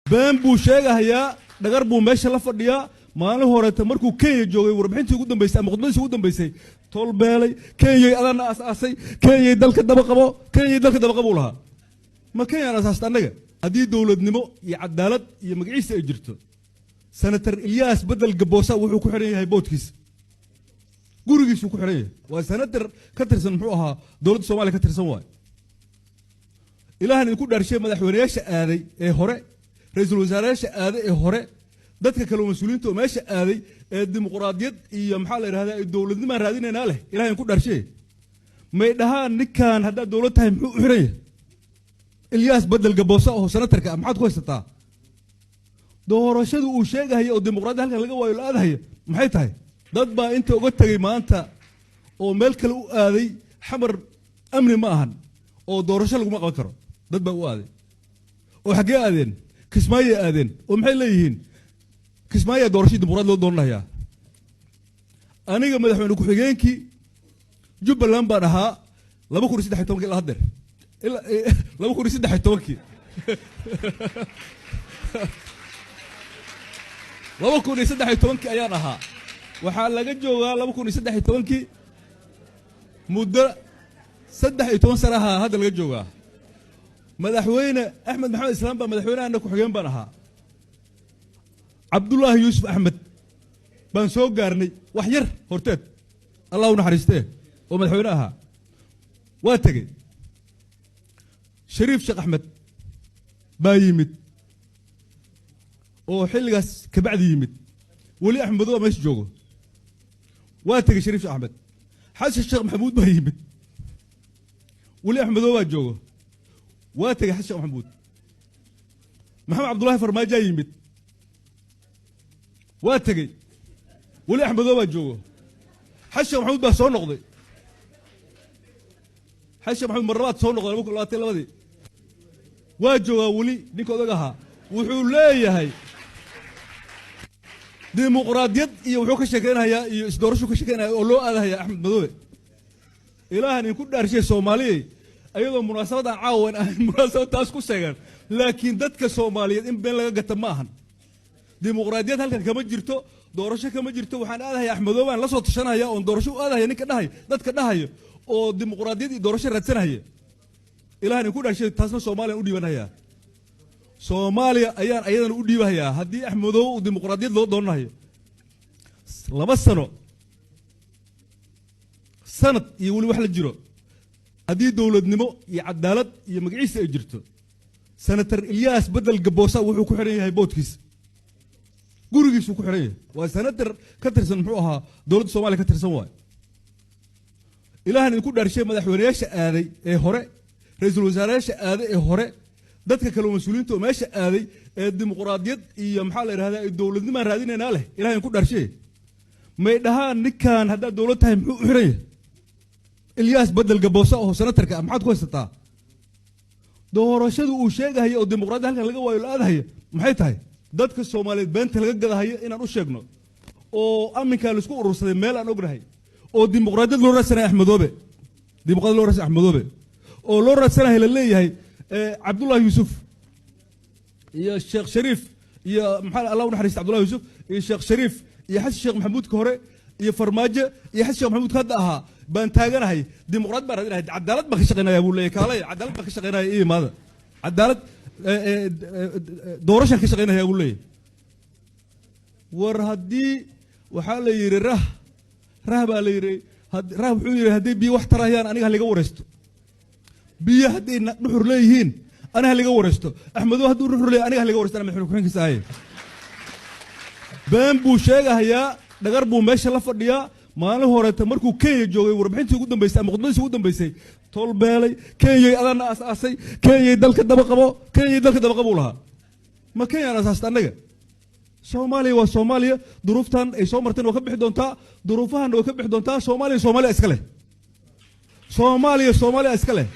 been buu sheegahayaa dhagar buu meesha la fadhiyaa maalin horeeta markuu Kenya joogay warbixintii ugu dambeysay ama khudbadiisii ugu dambeysay tolbeelay Kenya adana asaasay Kenya dalka daba qabo lahaa ma Kenya asaasta anaga hadii dawladnimo iyo cadaalad iyo magaciisa ay jirto senator Ilyas Bedel Gaboosa wuxuu ku xiran yahay boodkiisa gurigiisu ku xiran yahay waa senator ka tirsan muxuu ahaa dawladda Soomaaliya ka tirsan waay ilaahan ku dharshay madaxweynayaasha aaday ee hore ra'iisul wasaarayaasha aaday ee hore dadka kale mas'uuliyiinta oo meesha aaday ee dimuqraadiyad iyo maxaa la yiraahdaa ay dawladnimo raadinayna leh ilaahay ku dharshay may dhahaan ninkan hadda dawlad tahay muxuu u xiran yahay Ilyas Bedel Gaboosa oo senatarka maxaad ku haysataa doorashadu uu sheegahay oo dimuqraadiyad halkan laga waayo la aadahay maxay tahay dad baa inta uga tagay maanta oo meel kale u aaday xamar amni ma ahan oo doorasho lagu ma qaban karo dad baa u aaday oo xagee aadeen Kismaayo aadeen oo maxay leeyihiin Kismaayo doorashada dimuqraad loo doonaya aniga madaxweyne ku xigeenkii Jubbaland baan ahaa 2013 ilaa hadda ilaa 2013 2013 ayaan ahaa waxaa laga joogaa 2013 muddo 13 sano hadda laga joogaa madaxweyne Axmed Maxamed Islaam baa madaxweynaha ku xigeen baan ahaa Abdullah Yusuf Ahmed baan soo gaarnay wax yar horteed Allah u naxariistee oo madaxweyne ahaa waa tagay Shariif Sheekh Ahmed baa yimid oo xilligaas ka bacdi yimid wali Axmed oo meesha joogo waa tagay Shariif Sheekh Ahmed Xasan Sheekh Maxamuud baa yimid wali Axmed oo joogo waa tagay Xasan Sheekh Maxamuud Maxamed Cabdullaahi Farmaajo yimid waa tagay wali Axmed oo joogo Xasan Sheekh Maxamuud baa soo noqday Xasan Sheekh Maxamuud marlabaad soo noqday 2022 waa joogaa wali ninka odaga ahaa wuxuu leeyahay dimuqraadiyad iyo wuxuu ka sheekaynayaa iyo isdoorasho ka sheekaynaya oo loo aadahay Axmed Madoobe ilaahan in ku dhaarshay Soomaaliyeed ayadoo munaasabada caawan ah munaasabadaas ku sheegan laakiin dadka Soomaaliyeed in been laga gata ma ahan dimuqraadiyad halkan kama jirto doorasho kama jirto waxaan aadahay Axmed Madoobe aan la soo tashanaya oo doorasho u aadahay ninka dhahay dadka dhahayo oo dimuqraadiyad iyo doorasho raadsanaya ilaahan in ku dhaarshay taasna Soomaaliya u dhiibanaya Soomaaliya ayaan ayadana u dhiibayaa hadii Axmed Madoobe uu dimuqraadiyad loo doonayo 2 sano sanad iyo wali wax la jiro hadii dawladnimo iyo cadaalad iyo magaciisa ay jirto senator Ilyas Bedel Gaboosa wuxuu ku xiran yahay boodkiisa gurigiisu ku xiran yahay waa senator ka tirsan muxuu ahaa dawladda Soomaaliya ka tirsan waay ilaahan ku dharshay madaxweynayaasha aaday ee hore ra'iisul wasaarayaasha aaday ee hore dadka kale mas'uuliyiinta oo meesha aaday ee dimuqraadiyad iyo maxaa la yiraahdaa ay dawladnimo raadinayna leh ilaahay ku dharshay may dhahaan ninkan hadda dawlad tahay muxuu u xiran yahay Ilyas Bedel Gaboosa oo senatarka maxaad ku haysataa doorashadu uu sheegahay oo dimuqraadiyad halkan laga waayo la aadahay maxay tahay dadka Soomaaliyeed beenta laga gadahay inaan u sheegno oo aminka la isku urursaday meel aan ognahay oo dimuqraadiyad loo raadsanay Axmed Madoobe dimuqraadiyad loo raadsanay Axmed Madoobe oo loo raadsanay la leeyahay Abdullah Yusuf iyo Sheekh Shariif iyo maxaa Allah u naxariistay Abdullah Yusuf iyo Sheekh Shariif iyo Xasan Sheekh Maxamuud ka hore iyo Farmaajo iyo Xasan Sheekh Maxamuud ka ahaa baan taaganahay dimuqraad baan raadinahay cadaalad baan ka shaqeynaya buu leeyahay kaalay cadaalad baan ka shaqeynaya iyo maada cadaalad doorasho ka shaqeynaya buu leeyahay war hadii waxa la yiri rah baa la yiri rah wuxuu yiri hadii biyo wax tarayaan aniga laga wareysto biyo hadii dhuxur leeyihiin aniga laga wareysto Axmed oo haduu dhuxur leeyahay aniga laga wareysto madaxweyne ku xigeenkiisa ay been buu sheegahayaa dhagar buu meesha la fadhiyaa maalin horeeta markuu Kenya joogay warbixintii ugu dambeysay ama khudbadiisii ugu dambeysay tolbeelay Kenya adana asaasay Kenya dalka daba qabo lahaa ma Kenya asaasta anaga Soomaaliya waa Soomaaliya duruuftan ay soo marteen oo ka bixi doontaa duruufahan oo ka bixi doontaa Soomaaliya iska leh